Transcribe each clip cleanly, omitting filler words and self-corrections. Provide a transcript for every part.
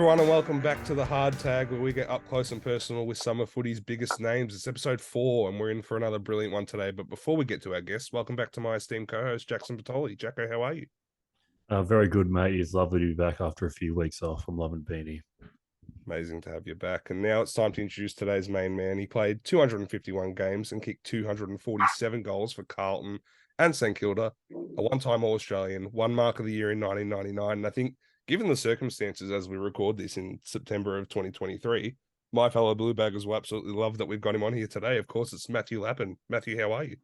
everyone, and welcome back to the Hard Tag, where we get up close and personal with some of footy's biggest names. It's episode 4, and we're in for another brilliant one today. But before we get to our guests, welcome back to my esteemed co-host, Jakson Bertoli. Jacko, how are you? Very good, mate. It's lovely to be back after a few weeks off. I'm loving Beanie. Amazing to have you back. And now it's time to introduce today's main man. He played 251 games and kicked 247 goals for Carlton and St Kilda, a one-time All-Australian, one mark of the year in 1999. And I think, given the circumstances as we record this in September of 2023, my fellow Blue Baggers will absolutely love that we've got him on here today. Of course, it's Matthew Lappin. Matthew, how are you?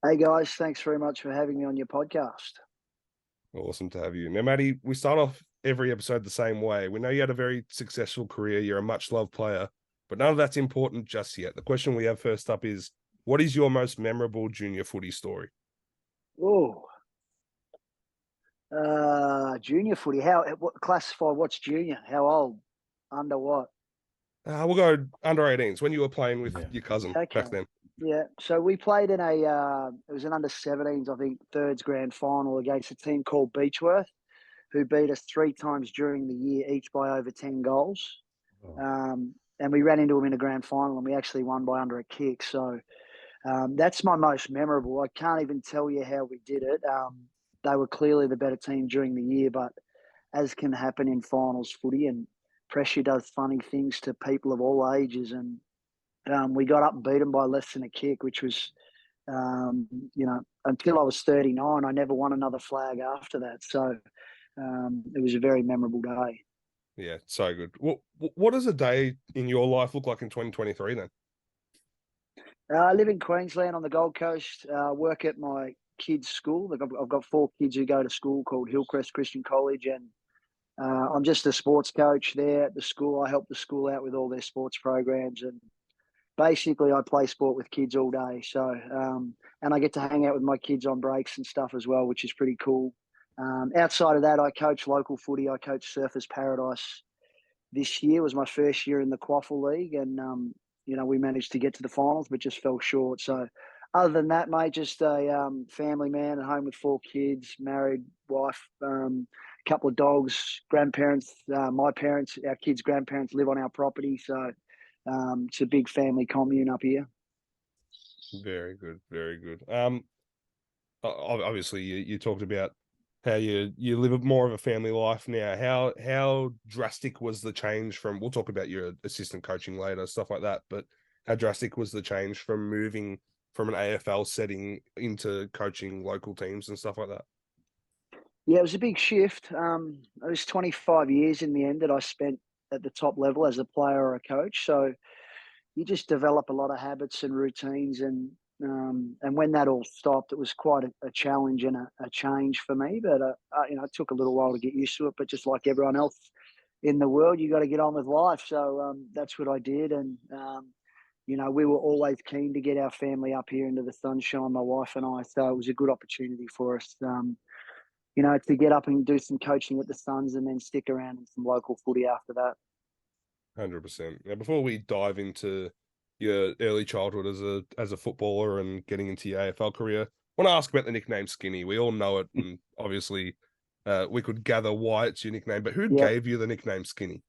Hey guys, thanks very much for having me on your podcast. Awesome to have you. Now, Matty, we start off every episode the same way. We know you had a very successful career. You're a much-loved player, but none of that's important just yet. The question we have first up is, what is your most memorable junior footy story? Oh, junior footy. Classify what's junior? How old? Under what? We'll go under 18s, when you were playing with your cousin Okay. back then. Yeah, so we played in it was an under 17s, I think, thirds grand final against a team called Beechworth, who beat us 3 times during the year, each by over 10 goals. Oh. And we ran into them in a grand final, and we actually won by under a kick. So that's my most memorable. I can't even tell you how we did it. They were clearly the better team during the year, but as can happen in finals footy, and pressure does funny things to people of all ages. And we got up and beat them by less than a kick, which was, until I was 39, I never won another flag after that. So it was a very memorable day. Yeah, so good. What does a day in your life look like in 2023 then? I live in Queensland on the Gold Coast, work at my kids' school. I've got 4 kids who go to school called Hillcrest Christian College, and I'm just a sports coach there at the school. I help the school out with all their sports programs, and basically I play sport with kids all day. So, and I get to hang out with my kids on breaks and stuff as well, which is pretty cool. Outside of that, I coach local footy. I coach Surfers Paradise. This year was my first year in the Quaffle League, and we managed to get to the finals, but just fell short. So, other than that, mate, just a family man at home with 4 kids, married wife, couple of dogs, grandparents. My parents, our kids' grandparents live on our property, so it's a big family commune up here. Very good, very good. Obviously, you talked about how you live more of a family life now. How drastic was the change from? We'll talk about your assistant coaching later, stuff like that. But how drastic was the change from moving from an AFL setting into coaching local teams and stuff like that? Yeah, it was a big shift. It was 25 years in the end that I spent at the top level as a player or a coach. So you just develop a lot of habits and routines, and when that all stopped, it was quite a challenge and a change for me. But it took a little while to get used to it. But just like everyone else in the world, you got to get on with life. So that's what I did, and we were always keen to get our family up here into the sunshine, my wife and I. So it was a good opportunity for us, to get up and do some coaching at the Suns, and then stick around in some local footy after that. 100%. Now, before we dive into your early childhood as a footballer and getting into your AFL career, I want to ask about the nickname Skinny. We all know it, and obviously we could gather why it's your nickname, but who gave you the nickname Skinny?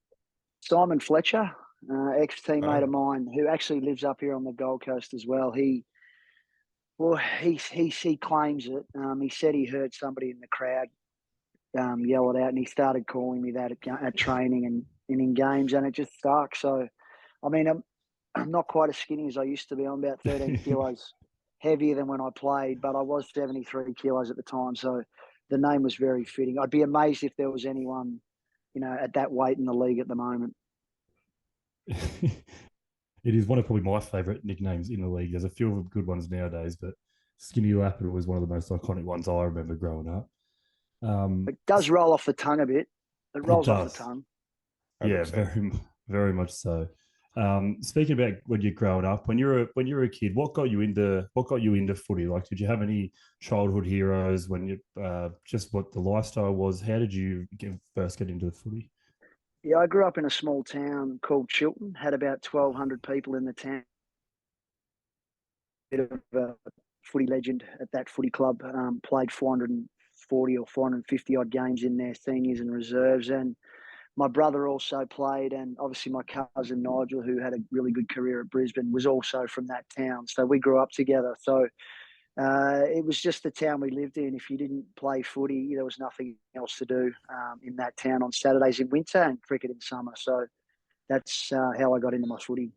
Simon Fletcher, ex-teammate of mine, who actually lives up here on the Gold Coast as well. He claims it. He said he heard somebody in the crowd yell it out, and he started calling me that at training and in games, and it just stuck. So, I mean, I'm not quite as skinny as I used to be. I'm about 13 kilos heavier than when I played, but I was 73 kilos at the time. So the name was very fitting. I'd be amazed if there was anyone, at that weight in the league at the moment. It is one of probably my favourite nicknames in the league. There's a few of them good ones nowadays, but Skinny Lappin was one of the most iconic ones I remember growing up. It does roll off the tongue a bit. It rolls off the tongue. 100%. Yeah, very, very much so. Speaking about when you're growing up, when you're a kid, what got you into footy? Like, did you have any childhood heroes? When you just what the lifestyle was? How did you first get into footy? Yeah, I grew up in a small town called Chilton. Had about 1,200 people in the town. Bit of a footy legend at that footy club. Played 440 or 450 odd games in their seniors and reserves, and my brother also played, and obviously my cousin Nigel, who had a really good career at Brisbane, was also from that town. So we grew up together. So it was just the town we lived in. If you didn't play footy, there was nothing else to do in that town on Saturdays in winter and cricket in summer. So that's how I got into my footy.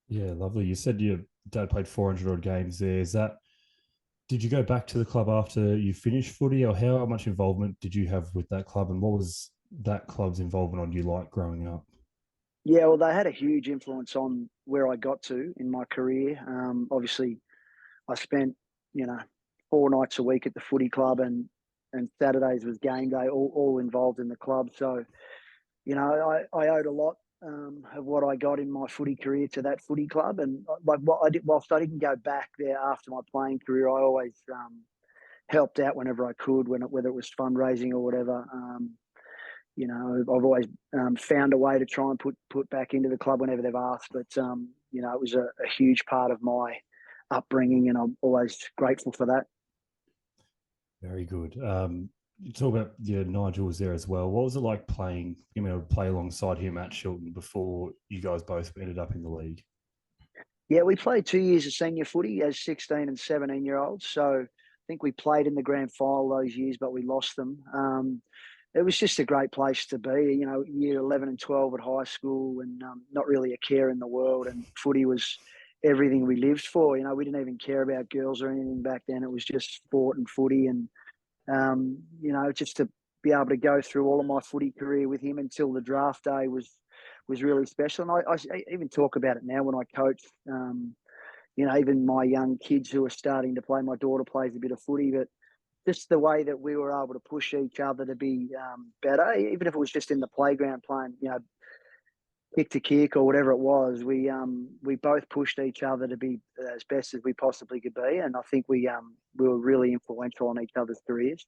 Yeah, lovely. You said your dad played 400 odd games there. Did you go back to the club after you finished footy, or how much involvement did you have with that club, and what was that club's involvement on you like growing up? Yeah, well, they had a huge influence on where I got to in my career. Obviously, I spent, 4 nights a week at the footy club, and Saturdays was game day, all involved in the club. So, I owed a lot of what I got in my footy career to that footy club. And like what I did, whilst I didn't go back there after my playing career, I always helped out whenever I could, whether it was fundraising or whatever. I've always found a way to try and put back into the club whenever they've asked. But it was a huge part of my upbringing, and I'm always grateful for that. Very good. You talk about Nigel was there as well. What was it like playing? Play alongside him at Shilton before you guys both ended up in the league. Yeah, we played 2 years of senior footy as 16 and 17-year-olds. So I think we played in the grand final those years, but we lost them. It was just a great place to be. Year 11 and 12 at high school, and not really a care in the world. And footy was everything we lived for. We didn't even care about girls or anything back then. It was just sport and footy. And, just to be able to go through all of my footy career with him until the draft day was really special. And I even talk about it now when I coach. Even my young kids who are starting to play, my daughter plays a bit of footy, but just the way that we were able to push each other to be better, even if it was just in the playground playing, kick to kick or whatever it was, we both pushed each other to be as best as we possibly could be, and I think we were really influential on each other's careers.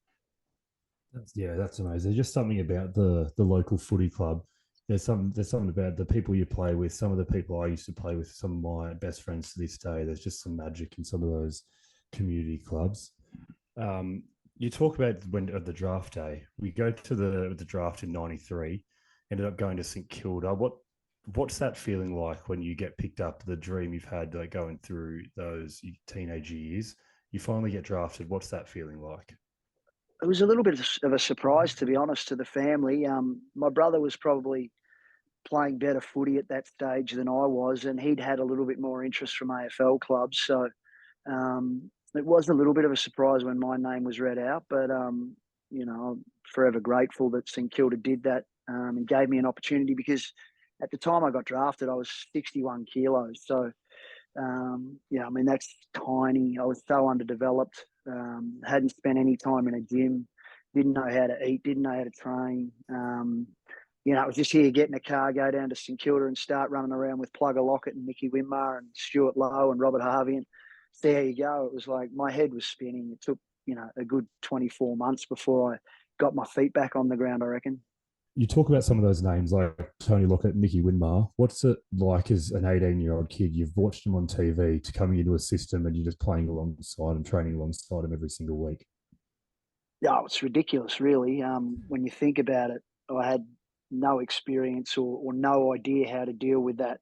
That's amazing. There's just something about the local footy club. There's something about the people you play with. Some of the people I used to play with, some of my best friends to this day. There's just some magic in some of those community clubs. You talk about at the draft day. We go to the draft in '93. Ended up going to St Kilda. What's that feeling like when you get picked up? The dream you've had going through those teenage years. You finally get drafted. What's that feeling like? It was a little bit of a surprise, to be honest, to the family. My brother was probably playing better footy at that stage than I was, and he'd had a little bit more interest from AFL clubs. So it was a little bit of a surprise when my name was read out, but I'm forever grateful that St Kilda did that and gave me an opportunity, because at the time I got drafted, I was 61 kilos. So, that's tiny. I was so underdeveloped, hadn't spent any time in a gym, didn't know how to eat, didn't know how to train. It was just here, get in a car, go down to St Kilda and start running around with Plugger Lockett and Mickey Winmar and Stuart Lowe and Robert Harvey, and there you go. It was like my head was spinning. It took, a good 24 months before I got my feet back on the ground, I reckon. You talk about some of those names like Tony Lockett, Mickey Winmar. What's it like as an 18-year-old kid? You've watched them on TV to coming into a system and you're just playing alongside them, training alongside them every single week. Yeah, it's ridiculous, really. When you think about it, I had no experience or no idea how to deal with that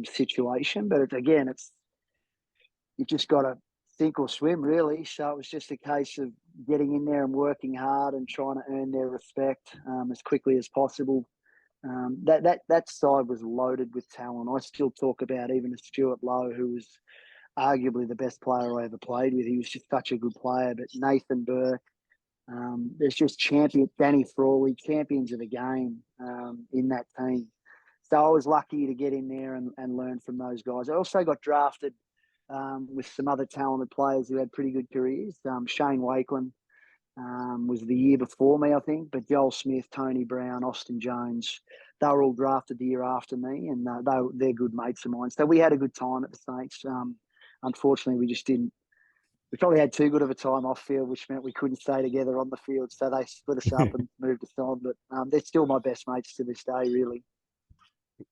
situation. But you just got to sink or swim, really. So it was just a case of getting in there and working hard and trying to earn their respect as quickly as possible. That side was loaded with talent. I still talk about even a Stuart Lowe, who was arguably the best player I ever played with. He was just such a good player. But Nathan Burke, there's just Danny Frawley, champions of the game in that team. So I was lucky to get in there and learn from those guys. I also got drafted with some other talented players who had pretty good careers. Shane Wakelin was the year before me, I think, but Joel Smith, Tony Brown, Austin Jones, they were all drafted the year after me, and they're good mates of mine. So we had a good time at the Saints. Unfortunately, we just didn't. We probably had too good of a time off field, which meant we couldn't stay together on the field. So they split us up and moved us on. But they're still my best mates to this day, really.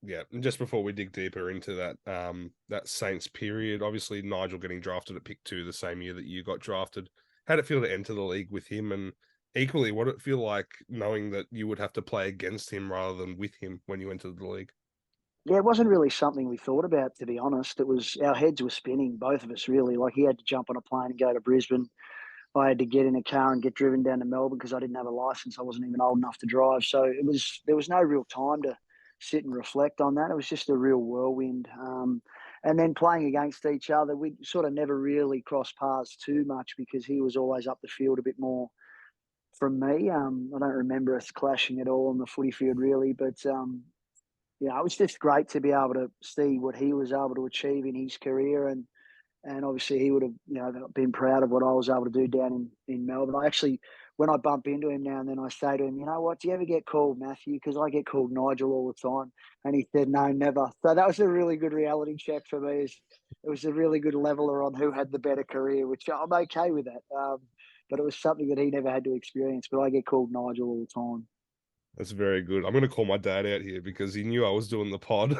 Yeah, and just before we dig deeper into that Saints period, obviously Nigel getting drafted at pick 2 the same year that you got drafted. How'd it feel to enter the league with him, and Equally, what did it feel like knowing that you would have to play against him rather than with him when you entered the league? Yeah, it wasn't really something we thought about, to be honest. It was our heads were spinning, both of us really. Like he had to jump on a plane and go to Brisbane. I had to get in a car and get driven down to Melbourne because I didn't have a license. I wasn't even old enough to drive. So there was no real time to sit and reflect on that. It was just a real whirlwind. And then playing against each other, we sort of never really crossed paths too much because he was always up the field a bit more from me. I don't remember us clashing at all on the footy field really, but yeah, it was just great to be able to see what he was able to achieve in his career, and obviously he would have been proud of what I was able to do down in Melbourne. I actually, when I bump into him now and then, I say to him, you know what, do you ever get called Matthew? Because I get called Nigel all the time, and he said no, never. So that was a really good reality check for me. It was a really good leveler on who had the better career, which I'm okay with that. But it was something that he never had to experience. But I get called Nigel all the time. That's very good. I'm going to call my dad out here because he knew I was doing the pod,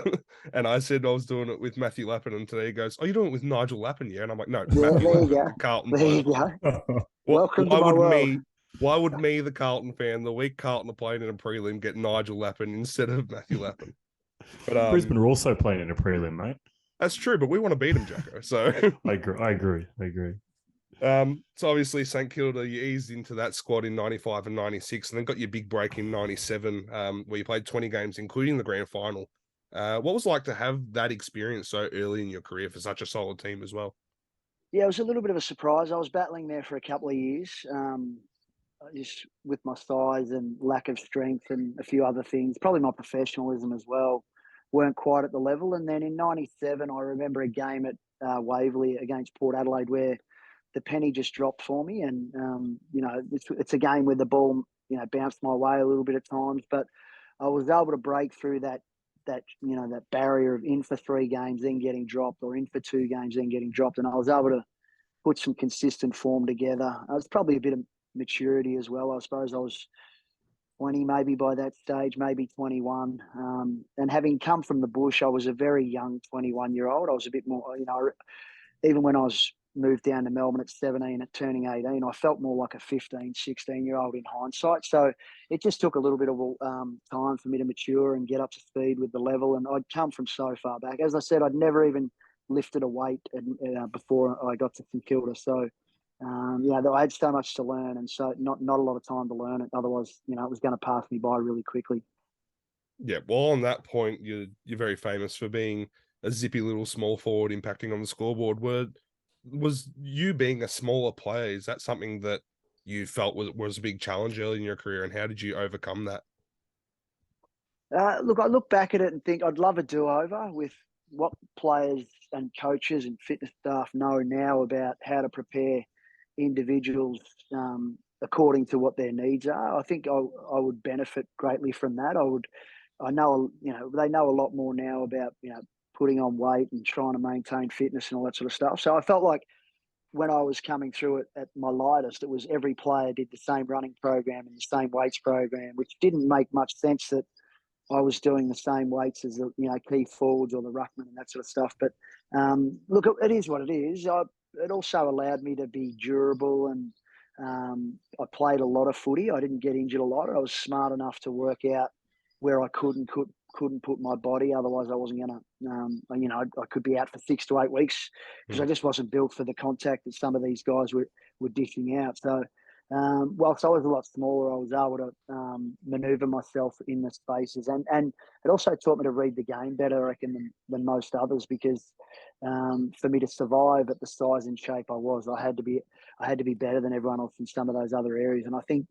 and I said I was doing it with Matthew Lappin, and today he goes, "Oh, you're doing it with Nigel Lappin, yeah?" And I'm like, "No, Matthew There you Lappin, go. the Carlton There you player." go. Welcome to Why my would world. why would me, the Carlton fan, the week Carlton are playing in a prelim, get Nigel Lappin instead of Matthew Lappin? But Brisbane are also playing in a prelim, mate. that's true. But we want to beat him, Jacko. So I agree. So obviously St Kilda, you eased into that squad in 95 and 96, and then got your big break in 97, where you played 20 games, including the grand final. What was it like to have that experience so early in your career for such a solid team as well? Yeah, it was a little bit of a surprise. I was battling there for a couple of years, just with my size and lack of strength and a few other things. Probably my professionalism as well weren't quite at the level. And then in '97, I remember a game at Waverley against Port Adelaide where the penny just dropped for me. And it's a game where the ball bounced my way a little bit at times, but I was able to break through that barrier of in for 3 games then getting dropped, or in for 2 games then getting dropped, and I was able to put some consistent form together. It was probably a bit of maturity as well. I suppose I was 20 maybe by that stage, maybe 21. And having come from the bush, I was a very young 21-year-old. I was a bit more, even when I was moved down to Melbourne at 17, at turning 18, I felt more like a 15, 16-year-old in hindsight. So it just took a little bit of time for me to mature and get up to speed with the level. And I'd come from so far back. As I said, I'd never even lifted a weight before I got to St Kilda. So, I had so much to learn, and so not a lot of time to learn it. Otherwise, it was going to pass me by really quickly. Yeah, well, on that point, you're very famous for being a zippy little small forward impacting on the scoreboard. Was you being a smaller player, is that something that you felt was a big challenge early in your career, and how did you overcome that? Look, I look back at it and think I'd love a do-over with what players and coaches and fitness staff know now about how to prepare individuals according to what their needs are. I think I would benefit greatly from that. I know, they know a lot more now about, putting on weight and trying to maintain fitness and all that sort of stuff. So I felt like when I was coming through it at my lightest, it was every player did the same running program and the same weights program, which didn't make much sense that I was doing the same weights as the key forwards or the ruckman and that sort of stuff. But look, it is what it is. It also allowed me to be durable, and I played a lot of footy. I didn't get injured a lot. I was smart enough to work out where I couldn't put my body. Otherwise, I wasn't going to. I could be out for 6 to 8 weeks because I just wasn't built for the contact that some of these guys were dishing out. So. Whilst I was a lot smaller, I was able to maneuver myself in the spaces, and it also taught me to read the game better, I reckon, than most others. Because for me to survive at the size and shape I was, I had to be better than everyone else in some of those other areas. And I think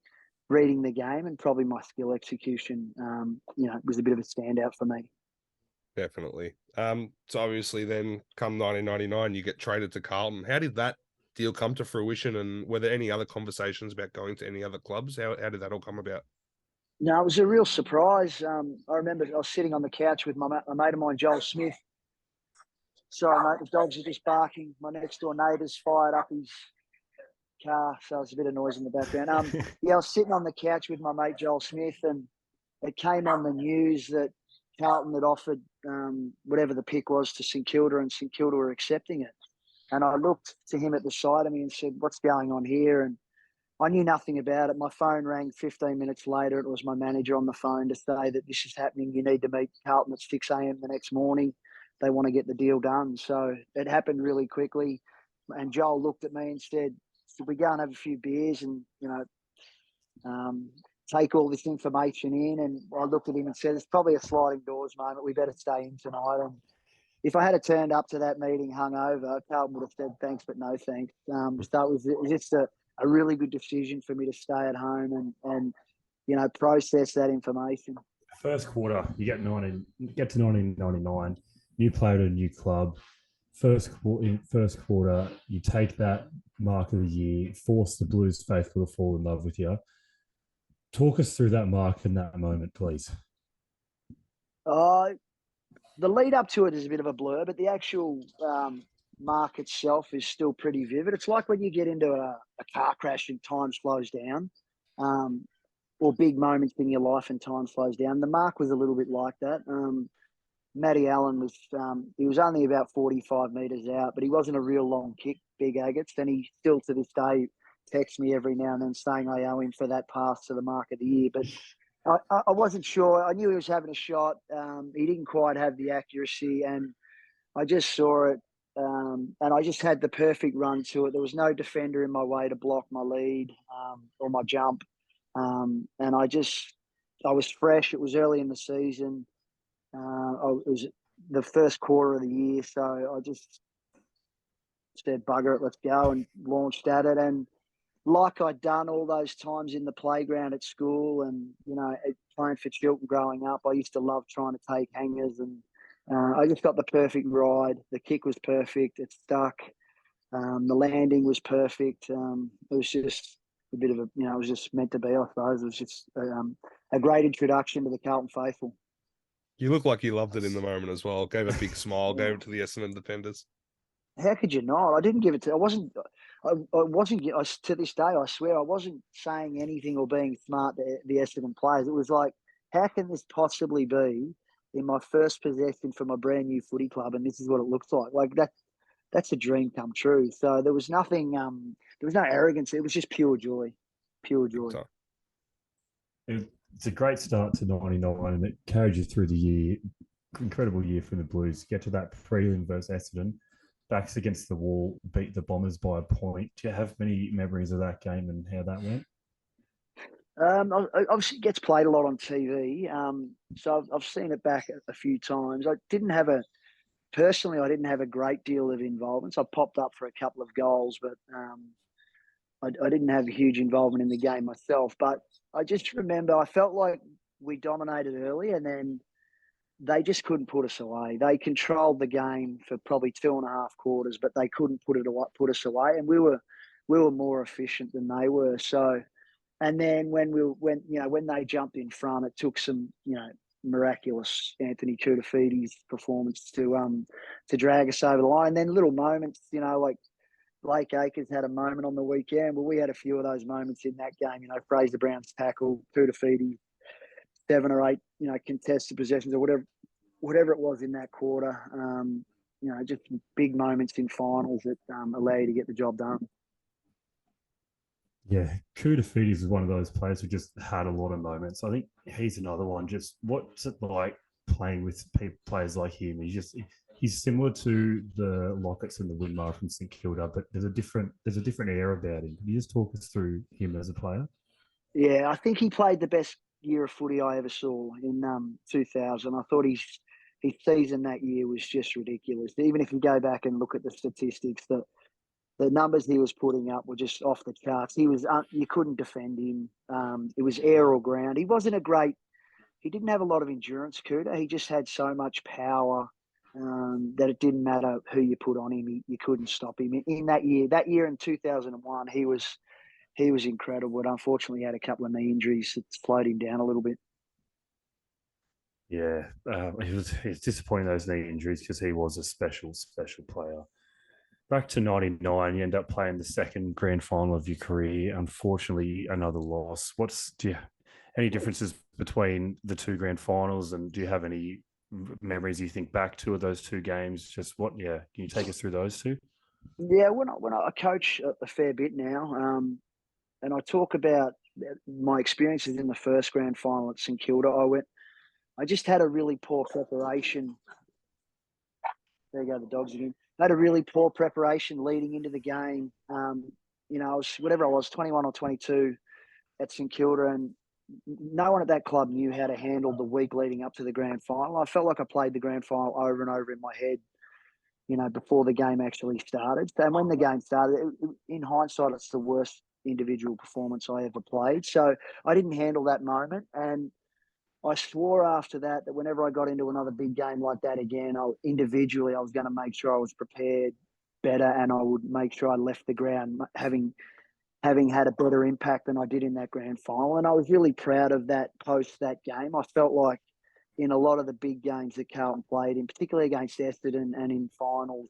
reading the game and probably my skill execution, was a bit of a standout for me. Definitely. So obviously, then come 1999, you get traded to Carlton. How did that deal come to fruition, and were there any other conversations about going to any other clubs? How did that all come about? No, it was a real surprise. I remember I was sitting on the couch with a mate of mine, Joel Smith. Sorry, mate, the dogs are just barking. My next door neighbour's fired up his car, so there's a bit of noise in the background. I was sitting on the couch with my mate Joel Smith, and it came on the news that Carlton had offered whatever the pick was to St Kilda, and St Kilda were accepting it. And I looked to him at the side of me and said, "What's going on here?" And I knew nothing about it. My phone rang 15 minutes later. It was my manager on the phone to say that this is happening. You need to meet Carlton at 6 a.m. the next morning. They want to get the deal done. So it happened really quickly. And Joel looked at me and said, should we go and have a few beers and, take all this information in? And I looked at him and said, it's probably a sliding doors moment. We better stay in tonight. And if I had turned up to that meeting hungover, Carlton would have said thanks, but no thanks. So it was just a really good decision for me to stay at home and process that information. First quarter, you get to 1999, new player at a new club. First quarter, you take that mark of the year, force the Blues faithful to fall in love with you. Talk us through that mark and that moment, please. The lead up to it is a bit of a blur, but the actual mark itself is still pretty vivid. It's like when you get into a car crash and time slows down, or big moments in your life and time slows down. The mark was a little bit like that. Matty Allen was he was only about 45 metres out, but he wasn't a real long kick, big agates, and he still to this day texts me every now and then saying I owe him for that pass to the mark of the year. But I wasn't sure. I knew he was having a shot. He didn't quite have the accuracy, and I just saw it, and I just had the perfect run to it. There was no defender in my way to block my lead or my jump, and I was fresh. It was early in the season. It was the first quarter of the year, so I just said, bugger it, let's go, and launched at it. And like I'd done all those times in the playground at school and, playing for Chilton growing up, I used to love trying to take hangers, and I just got the perfect ride. The kick was perfect. It stuck. The landing was perfect. It was just a bit of it was just meant to be, I suppose. It was just a great introduction to the Carlton faithful. You look like you loved it in the moment as well. Gave a big smile, gave it to the Essendon defenders. How could you not? I didn't give it to. I wasn't. To this day, I swear, I wasn't saying anything or being smart to the Essendon players. It was like, how can this possibly be in my first possession for my brand new footy club, and this is what it looks like? Like that's a dream come true. So there was nothing. There was no arrogance. It was just pure joy. Pure joy. It's a great start to 99, and it carried you through the year. Incredible year for the Blues. Get to that prelim versus Essendon, backs against the wall, beat the Bombers by a point. Do you have many memories of that game and how that went? Obviously, it gets played a lot on TV, so I've seen it back a few times. I didn't have a great deal of involvement. So I popped up for a couple of goals, but I didn't have a huge involvement in the game myself. But I just remember I felt like we dominated early, and then they just couldn't put us away. They controlled the game for probably 2.5 quarters, but they couldn't put us away, and we were more efficient than they were. So, and then when they jumped in front, it took some miraculous Anthony Koutafidis performance to drag us over the line. And then little moments, like Blake Acres had a moment on the weekend. Well, we had a few of those moments in that game. Fraser Brown's tackle, Koutafidis, 7 or 8, contested possessions or whatever it was in that quarter. Just big moments in finals that allow you to get the job done. Yeah, Koutafidis is one of those players who just had a lot of moments. I think he's another one. Just what's it like playing with players like him? He's similar to the Locketts and the Winmar from St Kilda, but there's a different air about him. Can you just talk us through him as a player? Yeah, I think he played the best year of footy I ever saw in 2000. I thought his season that year was just ridiculous. Even if you go back and look at the statistics, the numbers he was putting up were just off the charts. He was you couldn't defend him. It was air or ground. He didn't have a lot of endurance, Kuda. He just had so much power that it didn't matter who you put on him. You couldn't stop him. In that year in 2001, he was incredible. But unfortunately, he had a couple of knee injuries that slowed him down a little bit. Yeah, it was disappointing, those knee injuries, because he was a special player. Back to 99, you end up playing the second grand final of your career. Unfortunately, another loss. Any differences between the two grand finals, and do you have any memories you think back to of those two games? Can you take us through those two? Yeah, when I coach a fair bit now, and I talk about my experiences in the first grand final at St Kilda. I just had a really poor preparation. There you go, the dogs again. I had a really poor preparation leading into the game. I was whatever I was, 21 or 22 at St Kilda, and no one at that club knew how to handle the week leading up to the grand final. I felt like I played the grand final over and over in my head, before the game actually started. And when the game started, in hindsight, it's the worst individual performance I ever played. So I didn't handle that moment. And I swore after that whenever I got into another big game like that again, I was going to make sure I was prepared better, and I would make sure I left the ground having had a better impact than I did in that grand final. And I was really proud of that post that game. I felt like in a lot of the big games that Carlton played, in particularly against Essendon and in finals,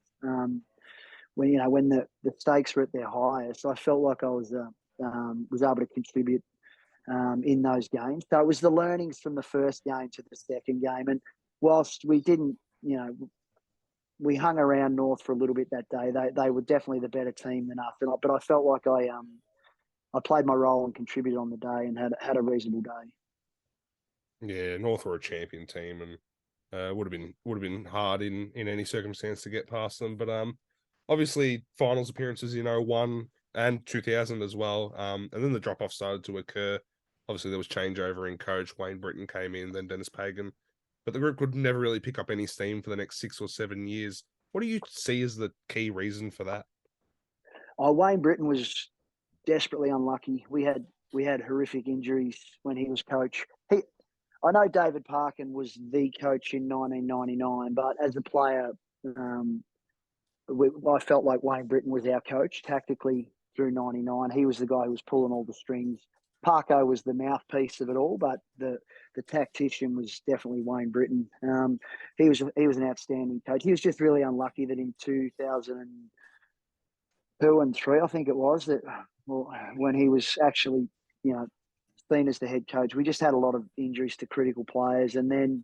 when the stakes were at their highest, I felt like I was able to contribute in those games. So it was the learnings from the first game to the second game. And whilst we didn't, we hung around North for a little bit that day. They were definitely the better team than us. But I felt like I played my role and contributed on the day and had a reasonable day. Yeah, North were a champion team, and would have been hard in any circumstance to get past them. But obviously finals appearances, 1 and 2000 as well. And then the drop off started to occur. Obviously there was changeover in coach. Wayne Britton came in, then Dennis Pagan. But the group could never really pick up any steam for the next 6 or 7 years. What do you see as the key reason for that? Wayne Britton was desperately unlucky. We had horrific injuries when he was coach. I know David Parkin was the coach in 1999, but as a player, I felt like Wayne Britton was our coach tactically through 99. He was the guy who was pulling all the strings. Parko was the mouthpiece of it all, but the tactician was definitely Wayne Britton. He was an outstanding coach. He was just really unlucky that in 2002 and 3, I think it was, when he was actually, seen as the head coach, we just had a lot of injuries to critical players. And then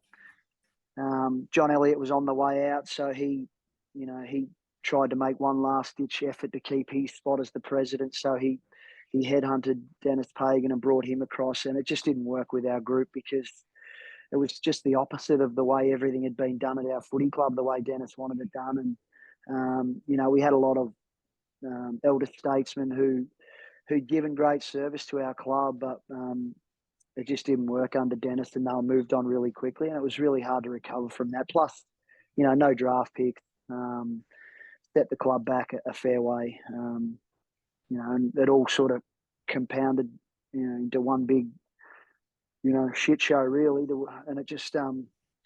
John Elliott was on the way out, so he tried to make one last ditch effort to keep his spot as the president. So he headhunted Dennis Pagan and brought him across, and it just didn't work with our group because it was just the opposite of the way everything had been done at our footy club, the way Dennis wanted it done. And we had a lot of elder statesmen who'd given great service to our club, but it just didn't work under Dennis, and they were moved on really quickly, and it was really hard to recover from that. Plus, no draft pick, set the club back a fair way, and it all sort of compounded, into one big, shit show really. And it just,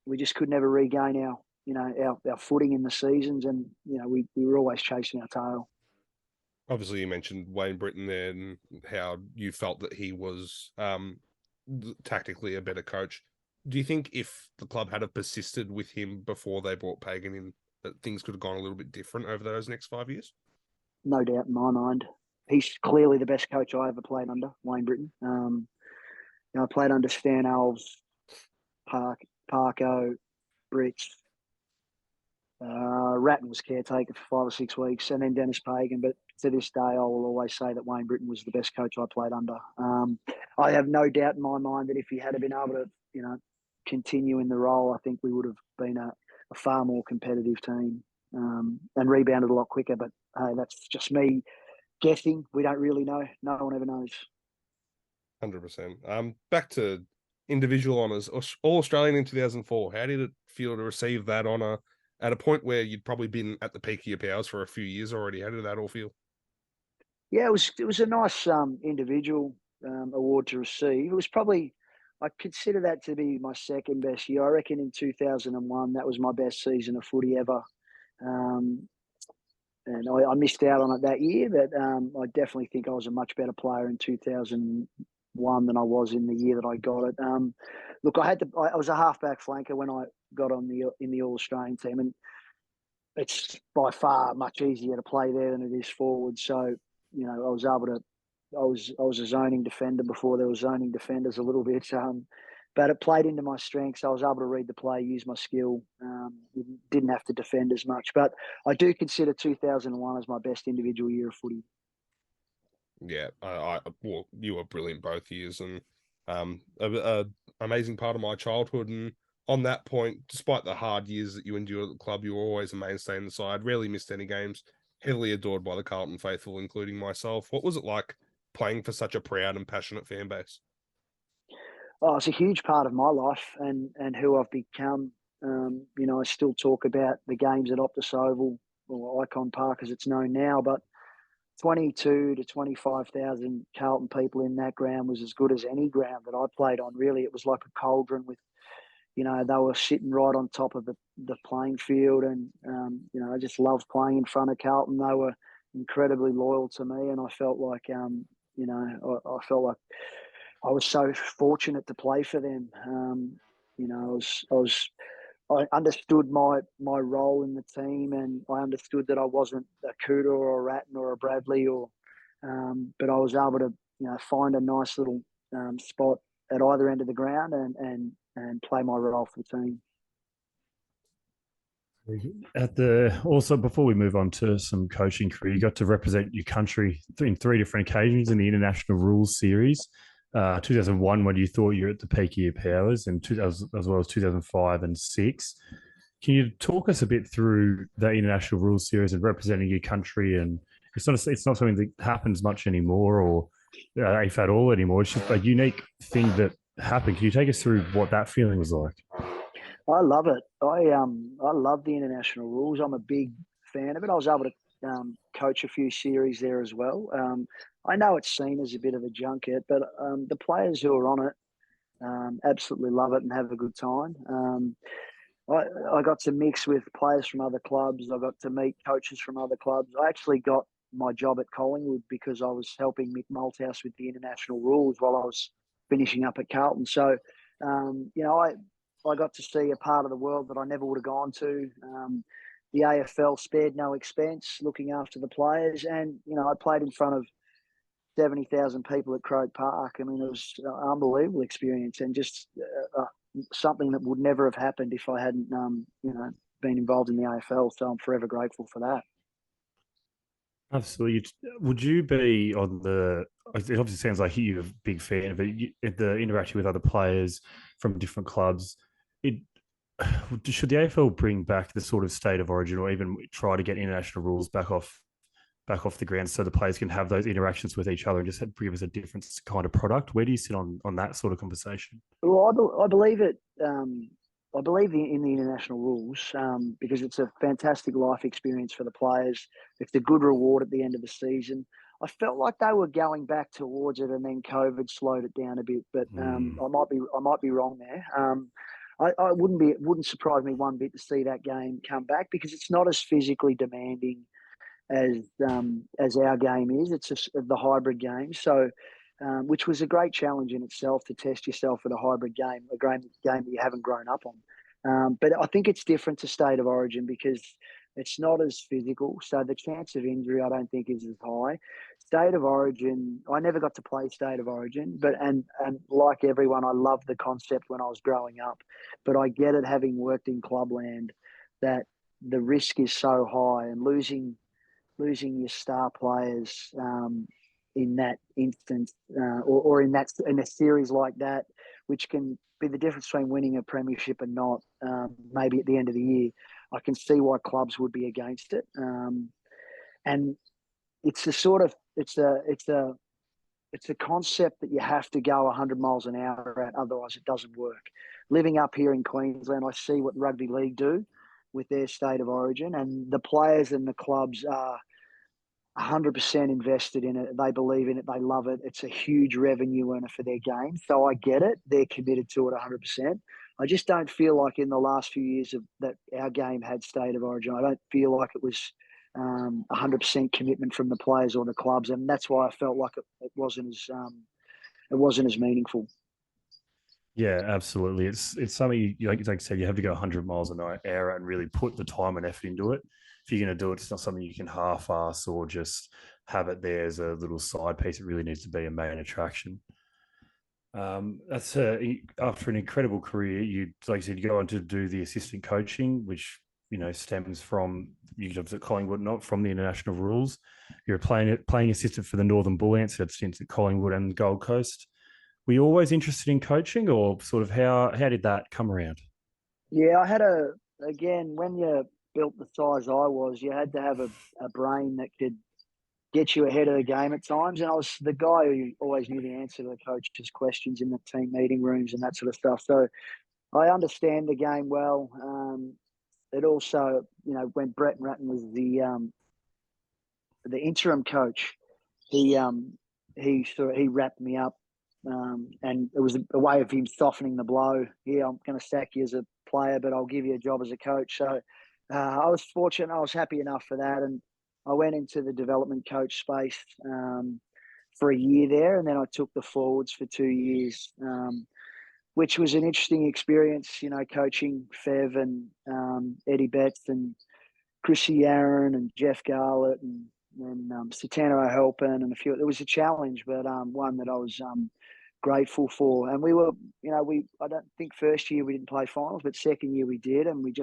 we just could never regain our footing in the seasons, and we were always chasing our tail. Obviously, you mentioned Wayne Britton there and how you felt that he was tactically a better coach. Do you think if the club had have persisted with him before they brought Pagan in, that things could have gone a little bit different over those next 5 years? No doubt in my mind. He's clearly the best coach I ever played under, Wayne Britton. I played under Stan Alves, Parko, Brits. Ratton was caretaker for 5 or 6 weeks, and then Dennis Pagan. But to this day, I will always say that Wayne Britton was the best coach I played under. I have no doubt in my mind that if he had been able to, continue in the role, I think we would have been a far more competitive team and rebounded a lot quicker. But hey, that's just me guessing. We don't really know. No one ever knows. 100%. Back to individual honours. All Australian in 2004. How did it feel to receive that honour at a point where you'd probably been at the peak of your powers for a few years already? How did that all feel? Yeah, it was a nice individual award to receive. It was probably, I consider that to be my second best year. I reckon in 2001, that was my best season of footy ever. And I missed out on it that year, but I definitely think I was a much better player in 2001 than I was in the year that I got it. Look, I was a halfback flanker when I got in the All Australian team, and it's by far much easier to play there than it is forward. So, I was a zoning defender before there were zoning defenders a little bit. But it played into my strengths. I was able to read the play, use my skill. Didn't have to defend as much. But I do consider 2001 as my best individual year of footy. Yeah, well, you were brilliant both years, and a amazing part of my childhood. And on that point, despite the hard years that you endured at the club, you were always a mainstay in the side. Rarely missed any games. Heavily adored by the Carlton faithful, including myself. What was it like playing for such a proud and passionate fan base? Oh, it's a huge part of my life and who I've become. I still talk about the games at Optus Oval or Icon Park as it's known now, but 22 to 25,000 Carlton people in that ground was as good as any ground that I played on. Really, it was like a cauldron with, they were sitting right on top of the playing field, and I just loved playing in front of Carlton. They were incredibly loyal to me, and I felt like, I felt like I was so fortunate to play for them. I understood my role in the team, and I understood that I wasn't a Cooter or a Ratton or a Bradley, but I was able to find a nice little spot at either end of the ground and play my role for the team. Also, before we move on to some coaching career, you got to represent your country in three different occasions in the International Rules Series. 2001, when you thought you were at the peak of your powers, and 2000, as well as 2005 and 6. Can you talk us a bit through the International Rules Series and representing your country? And it's not something that happens much anymore, or if at all anymore. It's just a unique thing that happened. Can you take us through what that feeling was like? I love it. I love the international rules. I'm a big fan of it. I was able to coach a few series there as well. I know it's seen as a bit of a junket, but the players who are on it absolutely love it and have a good time. I got to mix with players from other clubs. I got to meet coaches from other clubs. I actually got my job at Collingwood because I was helping Mick Malthouse with the international rules while I was finishing up at Carlton. So, I got to see a part of the world that I never would have gone to. The AFL spared no expense looking after the players, and I played in front of 70,000 people at Croke Park. I mean, it was an unbelievable experience, and just something that would never have happened if I hadn't, been involved in the AFL. So I'm forever grateful for that. Absolutely. Would you be on the? It obviously sounds like you're a big fan of it. The interaction with other players from different clubs. It should the AFL bring back the sort of state of origin, or even try to get international rules back off the ground, so the players can have those interactions with each other and just give us a different kind of product? Where do you sit on that sort of conversation? Well, I believe it. I believe in the international rules because it's a fantastic life experience for the players. It's a good reward at the end of the season. I felt like they were going back towards it, and then COVID slowed it down a bit. But I might be wrong there. It wouldn't surprise me one bit to see that game come back because it's not as physically demanding as our game is. It's the hybrid game, so which was a great challenge in itself to test yourself at a hybrid game, a game that you haven't grown up on. But I think it's different to State of Origin because it's not as physical, so the chance of injury I don't think is as high. State of Origin, I never got to play State of Origin, but and like everyone, I loved the concept when I was growing up. But I get it, having worked in clubland, that the risk is so high, and losing your star players in that instance, or in a series like that, which can be the difference between winning a premiership and not. Maybe at the end of the year, I can see why clubs would be against it. And it's a concept that you have to go 100 miles an hour at, otherwise it doesn't work. Living up here in Queensland, I see what rugby league do with their State of Origin, and the players and the clubs are 100% invested in it. They believe in it. They love it. It's a huge revenue earner for their game. So I get it. They're committed to it 100%. I just don't feel like in the last few years that our game had State of Origin. I don't feel like it was 100% commitment from the players or the clubs, and that's why I felt like it wasn't as meaningful. Yeah, absolutely. It's something like I said, you have to go 100 miles an hour and really put the time and effort into it. If you're going to do it, it's not something you can half-ass or just have it there as a little side piece. It really needs to be a main attraction. After an incredible career, like I said, you go on to do the assistant coaching, which stems from you jobs at Collingwood, not from the international rules. You're playing assistant for the Northern Bullants, had stints at Collingwood and Gold Coast. Were you always interested in coaching, or sort of how did that come around? Yeah, I had again, when you built the size I was, you had to have a brain that could get you ahead of the game at times. And I was the guy who always knew the answer to the coach's questions in the team meeting rooms and that sort of stuff. So I understand the game well. It also, when Brett Ratton was the interim coach, he wrapped me up, and it was a way of him softening the blow. Yeah, I'm going to sack you as a player, but I'll give you a job as a coach. So I was fortunate. I was happy enough for that, and I went into the development coach space for a year there, and then I took the forwards for 2 years, which was an interesting experience. Coaching Fev and Eddie Betts and Chrissy Aaron and Jeff Garlett and Satana O'Halpin and a few. It was a challenge, but one that I was grateful for. And we were, I don't think first year we didn't play finals, but second year we did, and we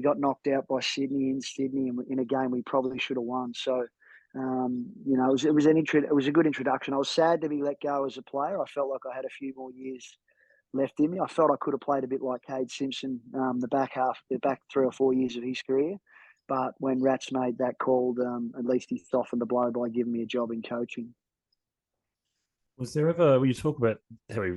got knocked out by Sydney in Sydney in a game we probably should have won. So, it was a good introduction. I was sad to be let go as a player. I felt like I had a few more years left in me. I felt I could have played a bit like Cade Simpson, the back 3 or 4 years of his career. But when Rats made that call, at least he softened the blow by giving me a job in coaching. Was there ever, when you talk about how he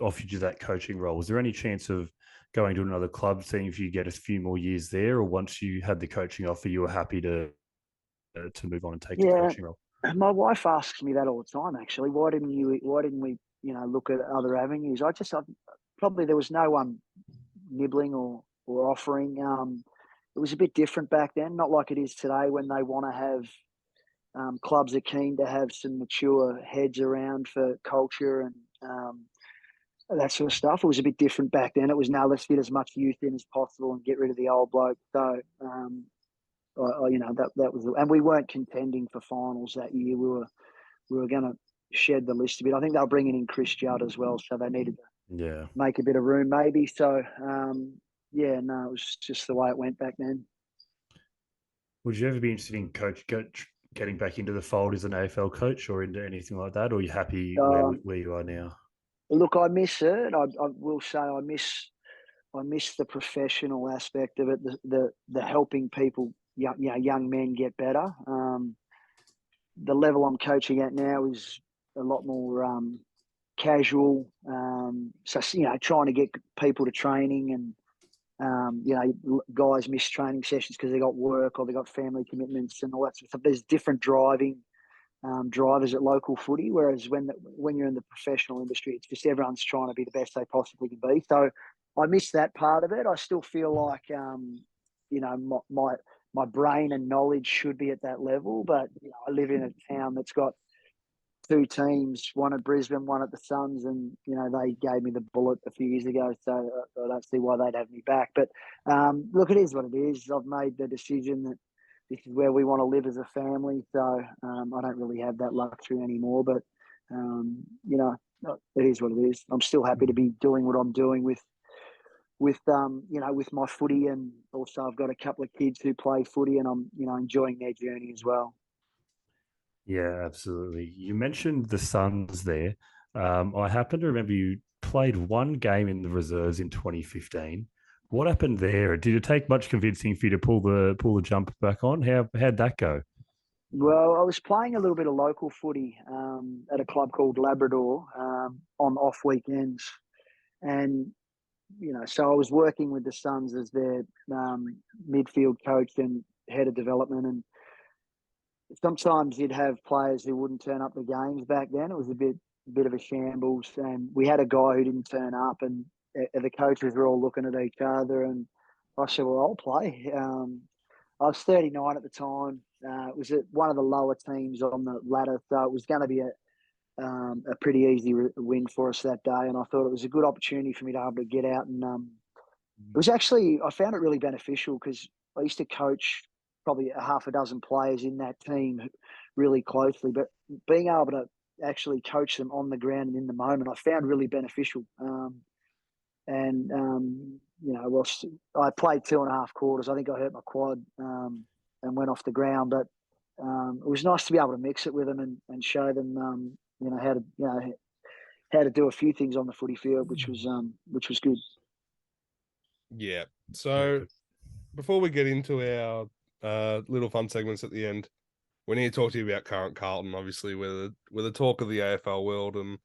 offered you that coaching role, was there any chance of going to another club, seeing if you get a few more years there, or once you had the coaching offer, you were happy to move on and take the coaching role? My wife asks me that all the time. Actually, why didn't we look at other avenues? Probably there was no one nibbling or offering. It was a bit different back then, not like it is today when they want to have clubs are keen to have some mature heads around for culture and that sort of stuff. It was a bit different back then. It was, no, let's get as much youth in as possible and get rid of the old bloke. So, that was, and we weren't contending for finals that year. We were going to shed the list a bit. I think they were bringing in Chris Judd as well, so they needed to make a bit of room maybe. So, it was just the way it went back then. Would you ever be interested in getting back into the fold as an AFL coach or into anything like that, or are you happy where you are now? Look, I miss it. I will say I miss the professional aspect of it, the helping people, young men get better. The level I'm coaching at now is a lot more casual. So trying to get people to training, and guys miss training sessions because they got work or they got family commitments and all that sort of stuff. There's different drivers at local footy, whereas when you're in the professional industry, it's just everyone's trying to be the best they possibly can be. So I miss that part of it. I still feel like my brain and knowledge should be at that level, but I live in a town that's got 2 teams, one at Brisbane, one at the Suns, and they gave me the bullet a few years ago, so I don't see why they'd have me back. But look, it is what it is. I've made the decision that this is where we want to live as a family, so I don't really have that luxury anymore. But it is what it is. I'm still happy to be doing what I'm doing with my footy, and also I've got a couple of kids who play footy, and I'm enjoying their journey as well. Yeah, absolutely. You mentioned the Suns there. I happen to remember you played one game in the reserves in 2015. What happened there? Did it take much convincing for you to pull the jump back on? How'd that go? Well, I was playing a little bit of local footy at a club called Labrador on off weekends, and so I was working with the Suns as their midfield coach and head of development, and sometimes you'd have players who wouldn't turn up the games. Back then it was a bit of a shambles, and we had a guy who didn't turn up, and the coaches were all looking at each other, and I said, well, I'll play. I was 39 at the time. It was at one of the lower teams on the ladder, so it was going to be a pretty easy win for us that day, and I thought it was a good opportunity for me to be able to get out, and it was actually, I found it really beneficial because I used to coach probably a half a dozen players in that team really closely, but being able to actually coach them on the ground and in the moment, I found really beneficial. and well, I played 2.5 quarters. I think I hurt my quad and went off the ground, but it was nice to be able to mix it with them and show them how to do a few things on the footy field, which was good. Yeah. So before we get into our little fun segments at the end, we need to talk to you about current Carlton. Obviously, we're the talk of the AFL world, and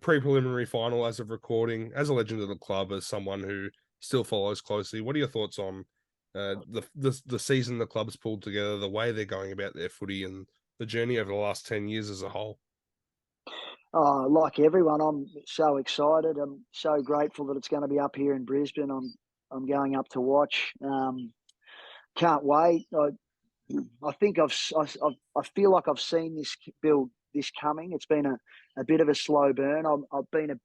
pre-preliminary final as of recording. As a legend of the club, as someone who still follows closely, what are your thoughts on the season the club's pulled together, the way they're going about their footy, and the journey over the last 10 years as a whole? Like everyone, I'm so excited. I'm so grateful that it's going to be up here in Brisbane. I'm going up to watch. Can't wait. I think I feel like I've seen this coming. It's been a bit of a slow burn. I've been a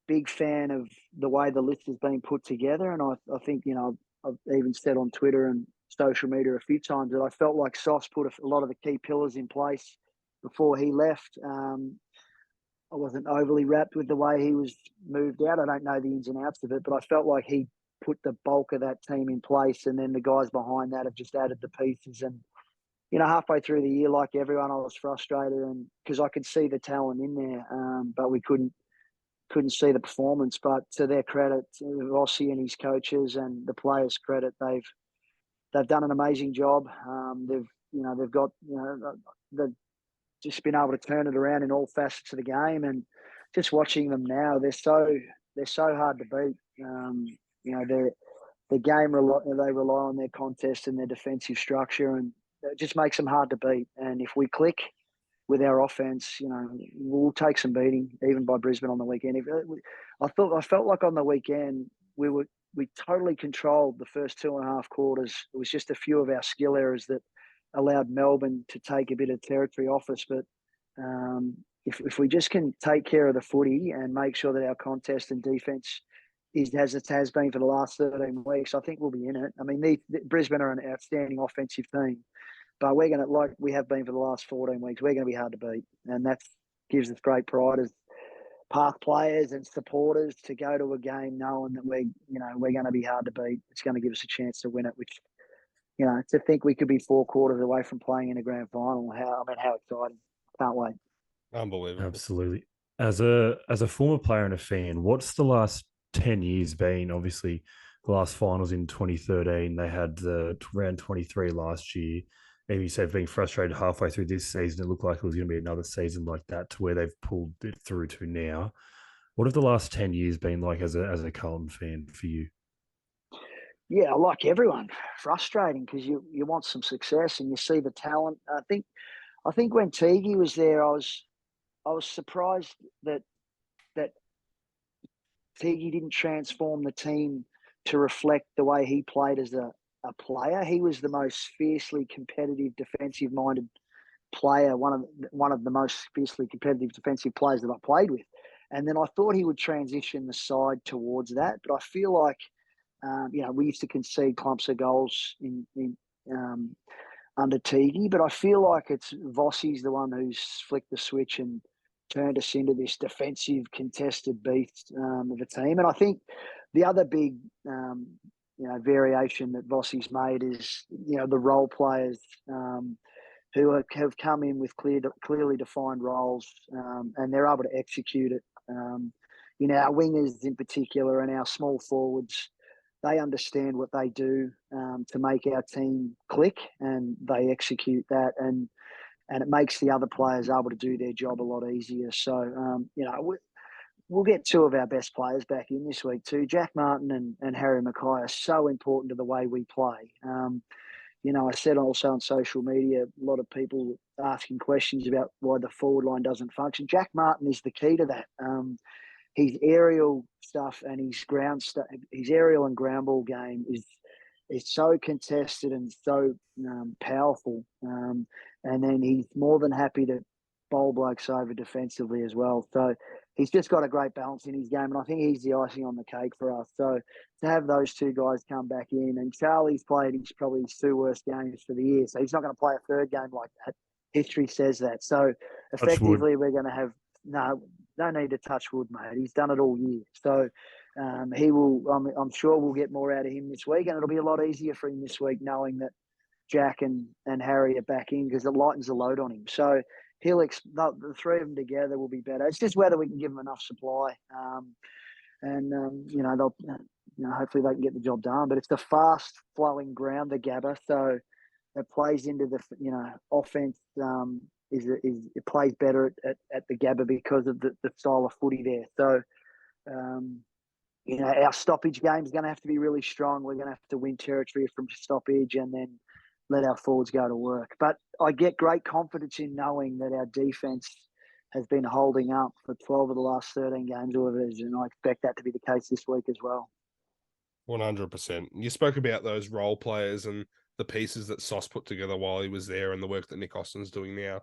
big fan of the way the list has been put together, and I think I've even said on Twitter and social media a few times that I felt like Sauce put a lot of the key pillars in place before he left. I wasn't overly wrapped with the way he was moved out. I don't know the ins and outs of it, but I felt like he put the bulk of that team in place, and then the guys behind that have just added the pieces. And halfway through the year, like everyone, I was frustrated, and because I could see the talent in there, but we couldn't see the performance. But to their credit, to Rossi and his coaches and the players' credit, they've done an amazing job. They've got they've just been able to turn it around in all facets of the game, and just watching them now, they're so hard to beat. The game they rely on their contest and their defensive structure, and it just makes them hard to beat. And if we click with our offense, we'll take some beating even by Brisbane on the weekend. I felt like on the weekend we totally controlled the first 2.5 quarters. It was just a few of our skill errors that allowed Melbourne to take a bit of territory off us. But if we just can take care of the footy and make sure that our contest and defence is as it has been for the last 13 weeks, I think we'll be in it. I mean, Brisbane are an outstanding offensive team, but we're going to, like we have been for the last 14 weeks, we're going to be hard to beat. And that gives us great pride as Park players and supporters to go to a game knowing that we're going to be hard to beat. It's going to give us a chance to win it, which, to think we could be 4 quarters away from playing in a grand final. How exciting. Can't wait. Unbelievable. Absolutely. As a former player and a fan, what's the last 10 years been? Obviously, the last finals in 2013, they had the round 23 last year. Maybe you said being frustrated halfway through this season, it looked like it was going to be another season like that to where they've pulled it through to now. What have the last 10 years been like as a Carlton fan for you? Yeah, like everyone, frustrating because you want some success and you see the talent. I think when Teague was there, I was surprised that Teague didn't transform the team to reflect the way he played as a player. He was the most fiercely competitive, defensive-minded player, one of the most fiercely competitive defensive players that I played with. And then I thought he would transition the side towards that, but I feel like we used to concede clumps of goals in under Teague, but I feel like it's Vossi's the one who's flicked the switch and turned us into this defensive, contested beast of a team. And I think the other big, variation that Vossi's made is, the role players who have come in with clearly defined roles and they're able to execute it. Our wingers in particular and our small forwards, they understand what they do to make our team click, and they execute that, and it makes the other players able to do their job a lot easier. So, we'll get 2 of our best players back in this week too. Jack Martin and Harry Mackay are so important to the way we play. I said also on social media, a lot of people asking questions about why the forward line doesn't function. Jack Martin is the key to that. His aerial stuff and his his aerial and ground ball game is so contested and so powerful. And then he's more than happy to bowl blokes over defensively as well. So he's just got a great balance in his game, and I think he's the icing on the cake for us. So to have those 2 guys come back in, and Charlie's played probably his 2 worst games for the year, so he's not going to play a 3rd game like that. History says that. So effectively, we're going to have no need to touch wood, mate. He's done it all year. So he will. I'm sure we'll get more out of him this week, and it'll be a lot easier for him this week knowing that Jack and Harry are back in, because it lightens the load on him. So the three of them together will be better. It's just whether we can give them enough supply, they'll hopefully they can get the job done. But it's the fast flowing ground, the Gabba, so it plays into the offense. It plays better at the Gabba because of the style of footy there. So. Our stoppage game is going to have to be really strong. We're going to have to win territory from stoppage and then let our forwards go to work. But I get great confidence in knowing that our defence has been holding up for 12 of the last 13 games or whatever it is, and I expect that to be the case this week as well. 100%. You spoke about those role players and the pieces that Sauce put together while he was there and the work that Nick Austin's doing now.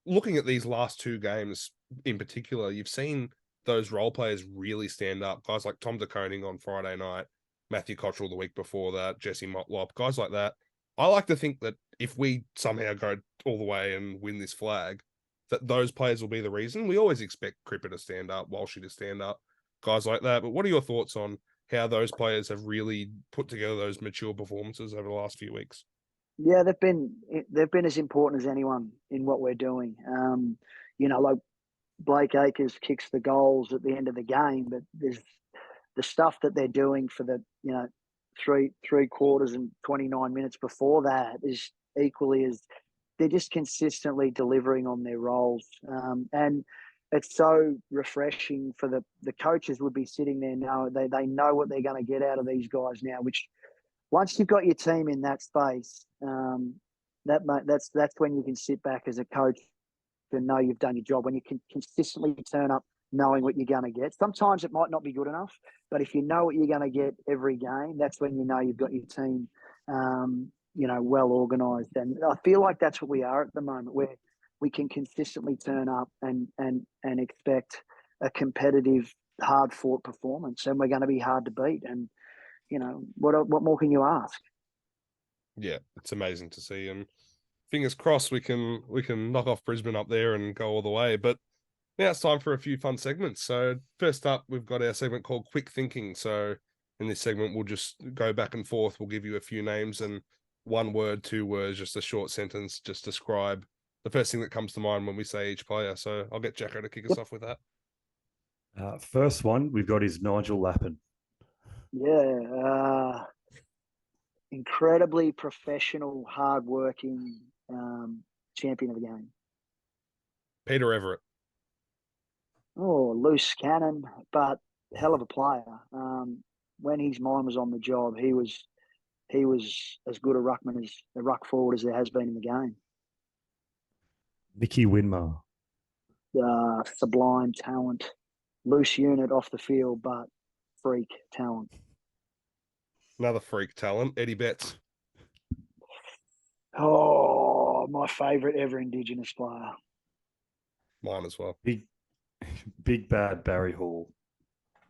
Looking at these last two games in particular, you've seen those role players really stand up. Guys like Tom De Koning on Friday night, Matthew Cottrell the week before that, Jesse Motlop, guys like that. I like to think that if we somehow go all the way and win this flag, that those players will be the reason. We always expect Cripper to stand up, Walshy to stand up, guys like that. But what are your thoughts on how those players have really put together those mature performances over the last few weeks? Yeah, they've been as important as anyone in what we're doing. Like Blake Acres kicks the goals at the end of the game, but there's the stuff that they're doing for the three quarters and 29 minutes before that is equally as they're just consistently delivering on their roles, and it's so refreshing for the coaches would be sitting there now. They know what they're going to get out of these guys now. Which once you've got your team in that space, that's when you can sit back as a coach and know you've done your job, when you can consistently turn up knowing what you're going to get. Sometimes it might not be good enough, but if you know what you're going to get every game, that's when you know you've got your team, well organised. And I feel like that's what we are at the moment, where we can consistently turn up and expect a competitive, hard-fought performance, and we're going to be hard to beat. And, what more can you ask? Yeah, it's amazing to see. And fingers crossed we can knock off Brisbane up there and go all the way. But now it's time for a few fun segments. So first up, we've got our segment called Quick Thinking. So in this segment, we'll just go back and forth. We'll give you a few names and 1 word, 2 words, just a short sentence, just describe the first thing that comes to mind when we say each player. So I'll get Jacko to kick us off with that. First one we've got is Nigel Lappin. Yeah, incredibly professional, hardworking champion of the game. Peter Everett. Oh, loose cannon, but hell of a player. When his mind was on the job, he was as good a ruckman as a ruck forward as there has been in the game. Mickey Winmar. Sublime talent, loose unit off the field, but freak talent. Another freak talent, Eddie Betts. Oh, my favourite ever Indigenous player. Mine as well. Big bad Barry Hall.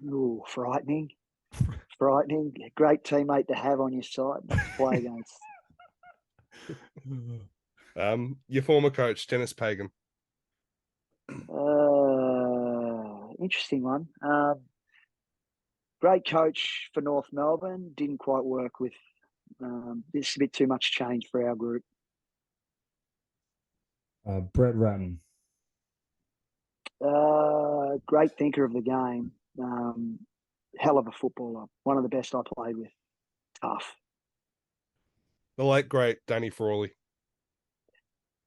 Ooh, frightening. Frightening. Great teammate to have on your side to play against. Your former coach, Dennis Pagan. Interesting one. Great coach for North Melbourne. Didn't quite work with. This a bit too much change for our group. Brett Ratton. Great thinker of the game. Hell of a footballer. One of the best I played with. Tough. The late, great Danny Frawley.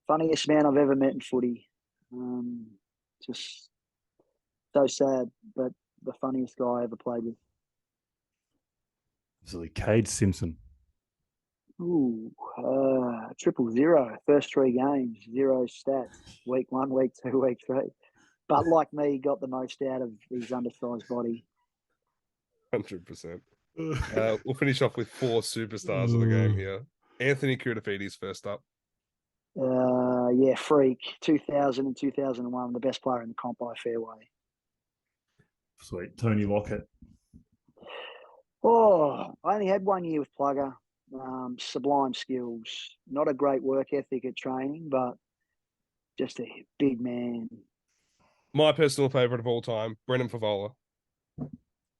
Funniest man I've ever met in footy. Just so sad, but the funniest guy I ever played with. Absolutely. Cade Simpson. Ooh, 000. First 3 games, 0 stats. Week 1, week 2, week 3. But like me, got the most out of his undersized body. 100%. We'll finish off with 4 superstars of the game here. Anthony Koutafidis first up. Freak. 2000 and 2001, the best player in the comp by a fair way. Sweet. Tony Lockett. Oh, I only had 1 year with Plugger. Sublime skills. Not a great work ethic at training, but just a big man. My personal favourite of all time, Brendan Favola.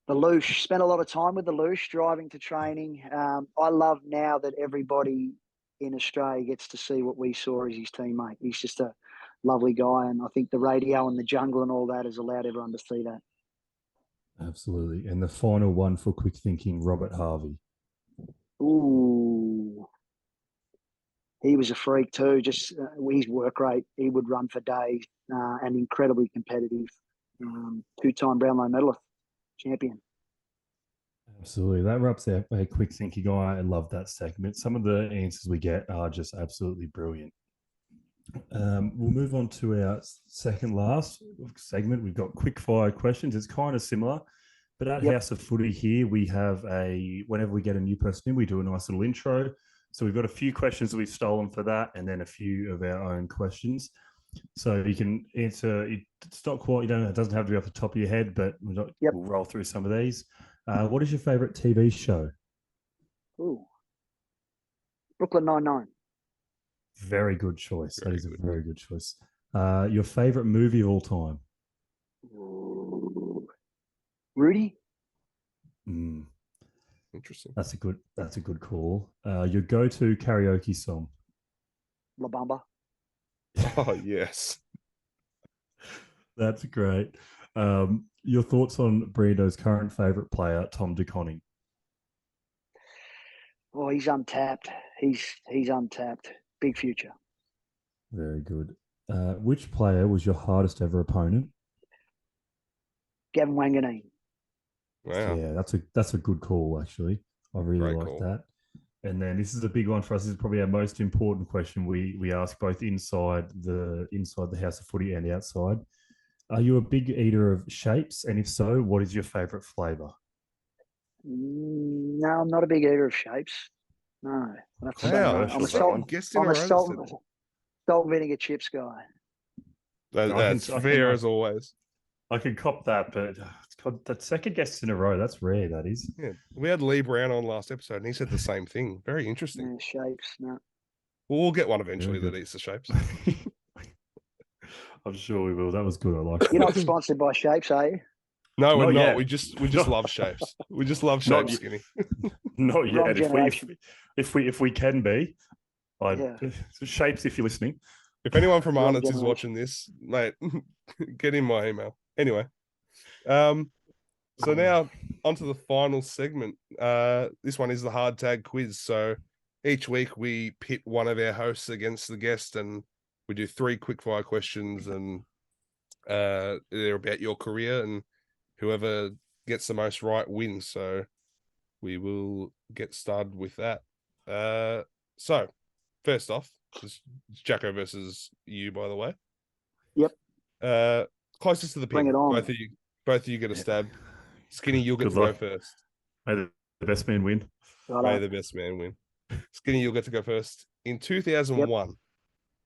The Loosh, spent a lot of time with the Loosh, driving to training. I love now that everybody in Australia gets to see what we saw as his teammate. He's just a lovely guy, and I think the radio and the jungle and all that has allowed everyone to see that. Absolutely. And the final one for quick thinking, Robert Harvey. Ooh. He was a freak too, just his work rate. He would run for days and incredibly competitive. Two-time Brownlow medalist, champion. Absolutely. That wraps our quick thinking. I love that segment. Some of the answers we get are just absolutely brilliant. We'll move on to our second last segment. We've got quick fire questions. It's kind of similar, but at House of Footy here, we have whenever we get a new person in, we do a nice little intro. So we've got a few questions that we've stolen for that, and then a few of our own questions. So you can answer. It's not quite. It doesn't have to be off the top of your head, but we'll roll through some of these. What is your favorite TV show? Ooh, Brooklyn Nine-Nine. Very good choice. That is a very good choice. Your favorite movie of all time? Ooh. Rudy. Interesting. That's a good call. Your go-to karaoke song? La Bamba. Oh, yes. That's great. Your thoughts on Brando's current favorite player, Tom DeConning? Oh, he's untapped. He's untapped. Big future. Very good. Which player was your hardest ever opponent? Gavin Wanganeen. Wow. Yeah, that's a good call, actually. I really like call. that. And then this is a big one for us. This is probably our most important question we ask both inside the House of Footy and outside. Are you a big eater of shapes? And if so, what is your favorite flavor? No, I'm not a big eater of shapes. No. I'm a salt vinegar chips guy. That's fair as always. I can cop that, but that second guest in a row, that's rare, that is. Yeah. We had Lee Brown on last episode, and he said the same thing. Very interesting. Yeah, shapes, no. We'll get one eventually that eats the shapes. I'm sure we will. That was good. I like it. You're not sponsored by Shapes, are you? No, we're not. We just love shapes. We just love shapes, Skinny. Not yet. If we can be, Shapes, if you're listening. If anyone from Arnott's is watching this, mate, get in my email. Anyway, so now onto the final segment. This one is the hard tag quiz. So each week we pit one of our hosts against the guest, and we do 3 quickfire questions, and they're about your career, and whoever gets the most right wins. So we will get started with that. So first off, it's Jacko versus you, by the way. Yep. Closest to the pin. Bring it on. Both of you get a stab. Skinny, you'll get to go first. May the best man win. May the best man win. Skinny, you'll get to go first. In 2001,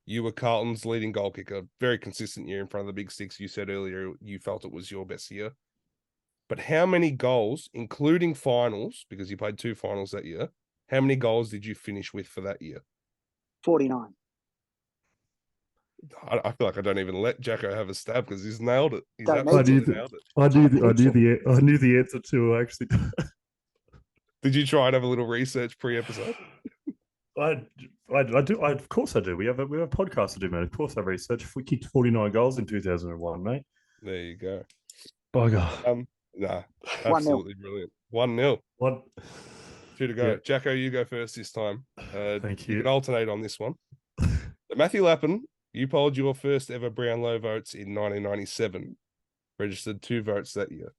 you were Carlton's leading goal kicker. Very consistent year in front of the Big Six. You said earlier you felt it was your best year. But how many goals, including finals, because you played 2 finals that year, how many goals did you finish with for that year? 49. I feel like I don't even let Jacko have a stab because he's nailed it. He's absolutely nailed it. I knew the answer too, actually. Did you try and have a little research pre-episode? I do. Of course I do. We have a podcast to do, mate. Of course I research. If we kicked 49 goals in 2001, mate. There you go. Bugger. Nah, absolutely brilliant. 1-0. 2 to go. Yeah. Jacko, you go first this time. Thank you. You can alternate on this one. Matthew Lappin, you polled your first ever Brownlow votes in 1997. Registered 2 votes that year.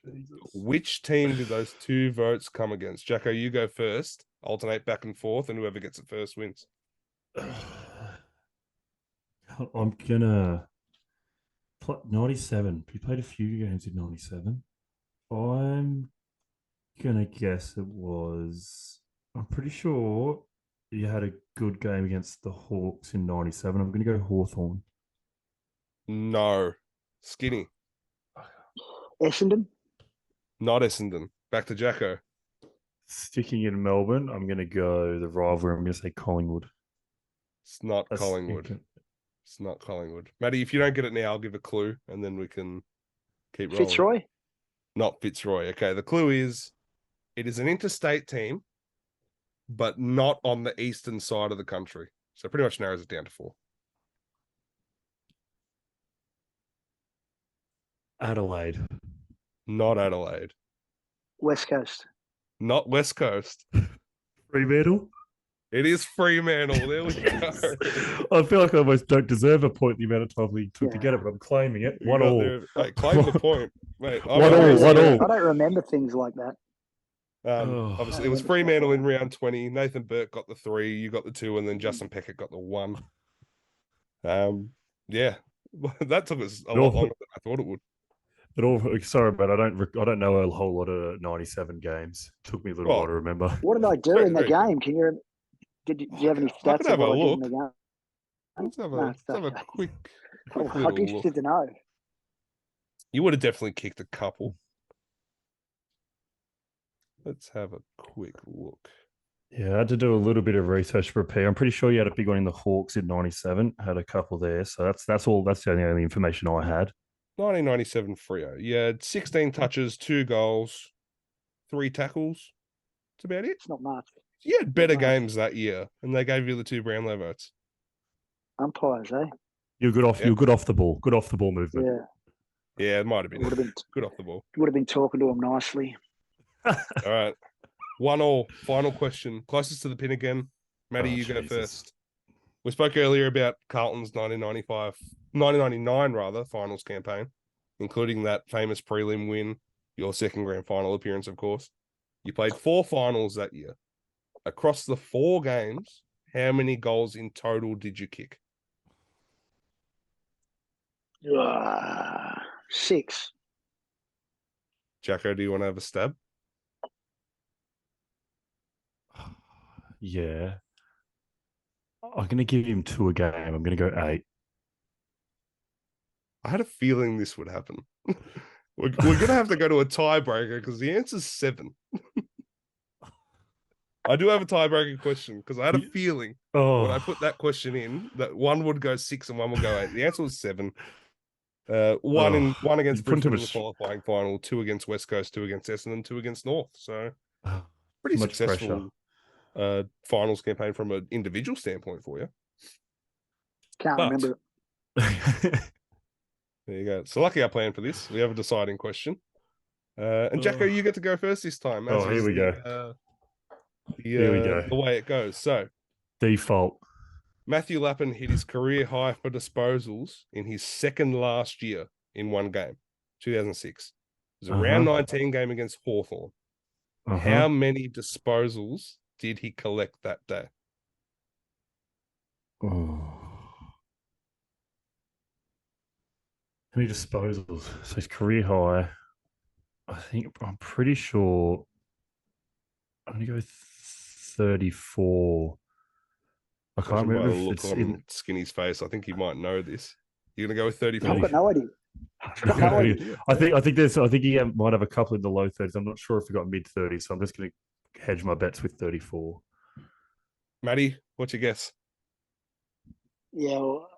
Jesus. Which team did those 2 votes come against? Jacko, you go first. Alternate back and forth, and whoever gets it first wins. I'm gonna 97. We played a few games in 97. I'm gonna guess it was. I'm pretty sure you had a good game against the Hawks in 97. I'm gonna go Hawthorn. No, Skinny. Essendon. Not Essendon. Back to Jacko. Sticking in Melbourne, I'm going to go the rivalry. I'm going to say Collingwood. It's not Collingwood. It's not Collingwood. Matty, if you don't get it now, I'll give a clue, and then we can keep rolling. Fitzroy? Not Fitzroy. Okay, the clue is it is an interstate team, but not on the eastern side of the country. So pretty much narrows it down to 4. Adelaide. Not Adelaide. West Coast. Not West Coast. Fremantle. It is Fremantle. There we go. I feel like I almost don't deserve a point the amount of time we took to get it, but I'm claiming it. You One got all. there. Hey, claim the point, mate. One all. I don't remember things like that. Obviously, it was Fremantle in round 20. Nathan Burke got the 3, you got the 2, and then Justin Peckett got the 1. Yeah, that took us a lot longer than I thought it would. But sorry, but I don't know a whole lot of 97 games. It took me a little while to remember. What did I do in the game? Can you? Did you have any stats? I could have a look. In the game? Let's have a quick I'd be interested to know. You would have definitely kicked a couple. Let's have a quick look. Yeah, I had to do a little bit of research to prepare. I'm pretty sure you had a big one in the Hawks in 97. Had a couple there. So that's all. That's the only information I had. 1997 Freo. You had 16 touches, 2 goals, 3 tackles. That's about it. It's not much. You had better games that year, and they gave you the 2 Brownlow votes. Umpires, eh? You're good off. Yep. You're good off the ball. Good off the ball movement. Yeah, it might have been. Good off the ball. Would have been talking to him nicely. All right. 1 all. Final question. Closest to the pin again. Matty, you go first. We spoke earlier about Carlton's 1999 rather, finals campaign, including that famous prelim win, your second grand final appearance, of course. You played 4 finals that year. Across the 4 games, how many goals in total did you kick? 6. Jacko, do you want to have a stab? Yeah. I'm going to give him 2 a game. I'm going to go 8. I had a feeling this would happen. We're going to have to go to a tiebreaker because the answer's 7. I do have a tiebreaker question because I had a feeling when I put that question in that one would go 6 and one would go 8. The answer was 7. One against Brisbane in the qualifying final, 2 against West Coast, 2 against Essendon, 2 against North. So pretty successful finals campaign from an individual standpoint for you. Can't remember it. There you go. So lucky I planned for this. We have a deciding question. And Jacko, you get to go first this time. Here we go. Here we go. The way it goes. So default. Matthew Lappin hit his career high for disposals in his second last year in one game, 2006. It was a round 19 game against Hawthorn. How many disposals did he collect that day? How many disposals? So his career high, I'm pretty sure I'm going to go 34. I can't remember if it's in Skinny's face. I think he might know this. You're going to go with 34? I've got no idea. I think he might have a couple in the low 30s. I'm not sure if he got mid 30s, so I'm just going to hedge my bets with 34. Matty, what's your guess? Yeah, well,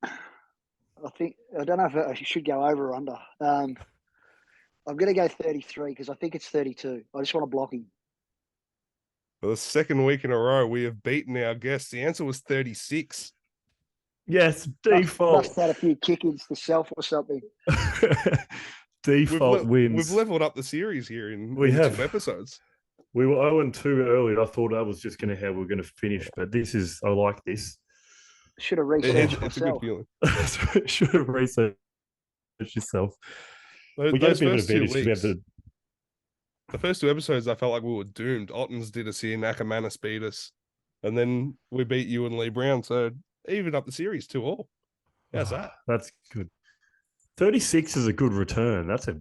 I don't know if I should go over or under. I'm going to go 33 because I think it's 32. I just want to block him. For the second week in a row, we have beaten our guest. The answer was 36. Yes, default. Must have had a few kick-ins to self or something. Default wins. We've leveled up the series here in 2 episodes. We were 0-2 early, and I thought that was just how we were going to finish. But I like this. Should have researched myself. It's a good feeling. Should have researched yourself. We gave a bit of advantage. The first 2 episodes, I felt like we were doomed. Ottens did us in, Ackermanis beat us, and then we beat you and Lee Brown. So even up the series 2-2. How's that? That's good. 36 is a good return. That's a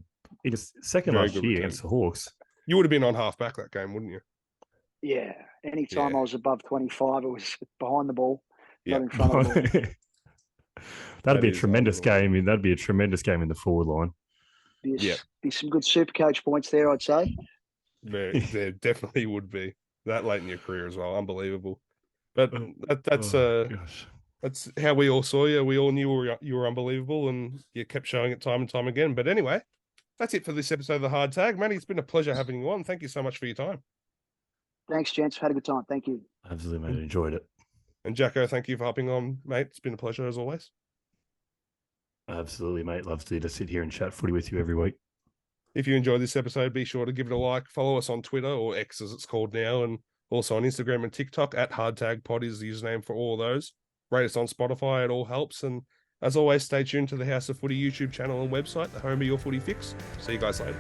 second last year against the Hawks. You would have been on half back that game, wouldn't you? Yeah. Anytime I was above 25, it was behind the ball, not in front of the ball. That'd be a tremendous game. That'd be a tremendous game in the forward line. Be some good super coach points there, I'd say. There definitely would be. That late in your career as well. Unbelievable. But that's how we all saw you. We all knew you were unbelievable, and you kept showing it time and time again. But anyway, That's it for this episode of the Hard Tag. Matty, it's been a pleasure having you on. Thank you so much for your time. Thanks, gents. Had a good time. Thank you. Absolutely, mate. Enjoyed it. And Jacko, thank you for hopping on, mate. It's been a pleasure as always. Absolutely, mate. Love to sit here and chat footy with you every week. If you enjoyed this episode, be sure to give it a like. Follow us on Twitter, or X as it's called now, and also on Instagram and TikTok at HardTagPod is the username for all of those. Rate us on Spotify. It all helps. And as always, stay tuned to the House of Footy YouTube channel and website, the home of your footy fix. See you guys later.